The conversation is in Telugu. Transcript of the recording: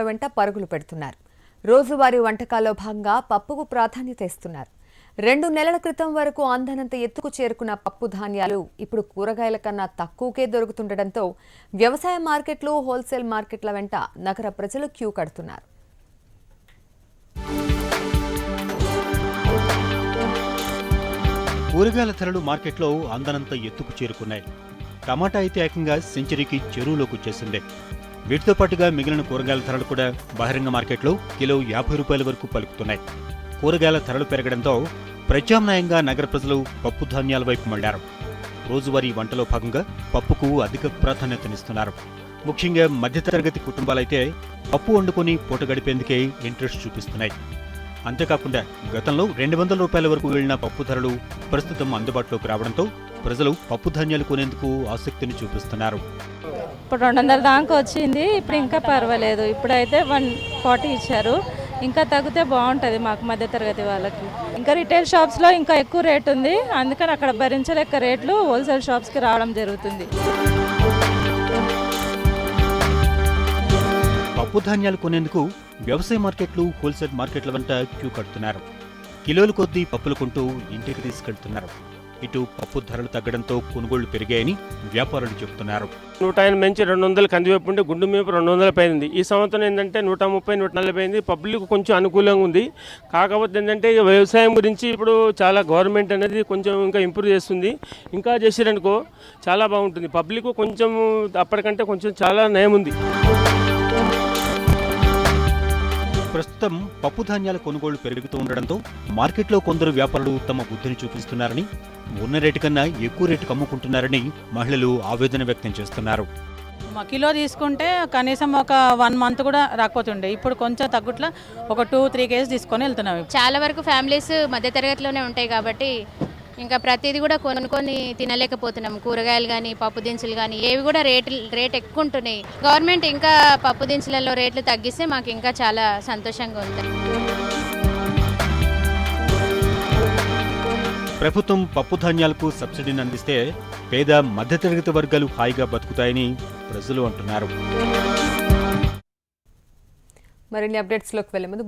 వెంట పరుగులు పెడుతున్నారు. రోజువారీ వంటకాల్లో భాగంగా పప్పుకు ప్రాధాన్యత ఇస్తున్నారు. 2 నెలల క్రితం వరకు అందనంత ఎత్తుకు చేరుకున్న పప్పు ధాన్యాలు ఇప్పుడు కూరగాయల కన్నా తక్కువకే దొరుకుతుండటంతో వ్యవసాయ మార్కెట్లు, హోల్సేల్ మార్కెట్ల వెంట నగర ప్రజలు క్యూ కడుతున్నారు. కూరగాయల ధరలు మార్కెట్లో అందనంత ఎత్తుకు చేరుకున్నాయి. టమాటా అయితే ఏకంగా సెంచరీకి చెరువులోకి వచ్చేసింది. వీటితో పాటుగా మిగిలిన కూరగాయల ధరలు కూడా బహిరంగ మార్కెట్లో కిలో 50 రూపాయల వరకు పలుకుతున్నాయి. కూరగాయల ధరలు పెరగడంతో ప్రత్యామ్నాయంగా నగర ప్రజలు పప్పు ధాన్యాల వైపు మళ్లారు. రోజువారీ వంటలో భాగంగా పప్పుకు అధిక ప్రాధాన్యతనిస్తున్నారు. ముఖ్యంగా మధ్యతరగతి కుటుంబాలైతే పప్పు వండుకొని పూట గడిపేందుకే ఇంట్రెస్ట్ చూపిస్తున్నాయి. అంతేకాకుండా గతంలో 200 రూపాయల వరకు వెళ్లిన పప్పు ధరలు ప్రస్తుతం అందుబాటులోకి రావడంతో ప్రజలు పప్పు ధాన్యాలు కొనేందుకు ఆసక్తిని చూపిస్తున్నారు. ఇప్పుడు 200 దాకా వచ్చింది. ఇప్పుడు ఇంకా పర్వాలేదు. ఇప్పుడైతే 140 ఇచ్చారు. ఇంకా తగ్గితే బాగుంటుంది మాకు మధ్యతరగతి వాళ్ళకి. ఇంకా రిటైల్ షాప్స్లో ఇంకా ఎక్కువ రేట్ ఉంది. అందుకని అక్కడ భరించలేక రేట్లు హోల్సేల్ షాప్స్కి రావడం జరుగుతుంది. పప్పు ధాన్యాలు కొనేందుకు వ్యవసాయ మార్కెట్లు, హోల్సేల్ మార్కెట్ల వెంట క్యూ కడుతున్నారు. కిలోల కొద్దీ పప్పులు కొంటూ ఇంటికి తీసుకెళ్తున్నారు. ఇటు పప్పు ధరలు తగ్గడంతో కొనుగోళ్లు పెరిగాయని వ్యాపారులు చెబుతున్నారు. 150 నుంచి 200 కందివైపు ఉంటే గుండు మేపు 200 పైంది. ఈ సంవత్సరం ఏంటంటే 130, 140 అయింది. పబ్లిక్ కొంచెం అనుకూలంగా ఉంది. కాకపోతే ఏంటంటే వ్యవసాయం గురించి ఇప్పుడు చాలా గవర్నమెంట్ అనేది కొంచెం ఇంకా ఇంప్రూవ్ చేస్తుంది. ఇంకా చేసిరనుకో చాలా బాగుంటుంది. పబ్లిక్ కొంచెం అప్పటికంటే కొంచెం చాలా నయం ఉంది. ప్రస్తుతం పప్పు ధాన్యాల కొనుగోళ్లు పెరుగుతూ ఉండడంతో మార్కెట్లో కొందరు వ్యాపారులు తమ బుద్ధిని చూపిస్తున్నారని, ఉన్న రేటు కన్నా ఎక్కువ రేటుకు అమ్ముకుంటున్నారని మహిళలు ఆవేదన వ్యక్తం చేస్తున్నారు. కిలో తీసుకుంటే కనీసం ఒక 1 మంత్ కూడా రాకపోతుండే. ఇప్పుడు కొంచెం తగ్గుట్లా ఒక 2-3 కేజీ తీసుకొని వెళ్తున్నాం. చాలా వరకు ఫ్యామిలీస్ మధ్యతరగతిలోనే ఉంటాయి కాబట్టి ఇంకా ప్రతిదీ కూడా కొనుక్కొని తినలేకపోతున్నాం. కూరగాయలు కానీ, పప్పు దినుసులు కానీ ఏవి కూడా రేట్ ఎక్కువ ఉంటున్నాయి. గవర్నమెంట్ ఇంకా పప్పు దినుసులలో రేట్లు తగ్గిస్తే మాకు ఇంకా చాలా సంతోషంగా ఉంది. ప్రభుత్వం పప్పు ధాన్యాలకు సబ్సిడీని అందిస్తే పేద మధ్యతరగతి వర్గాలు హాయిగా బతుకుతాయని ప్రజలు అంటున్నారు. మరిన్ని అప్డేట్స్లోకి వెళ్లే ముందు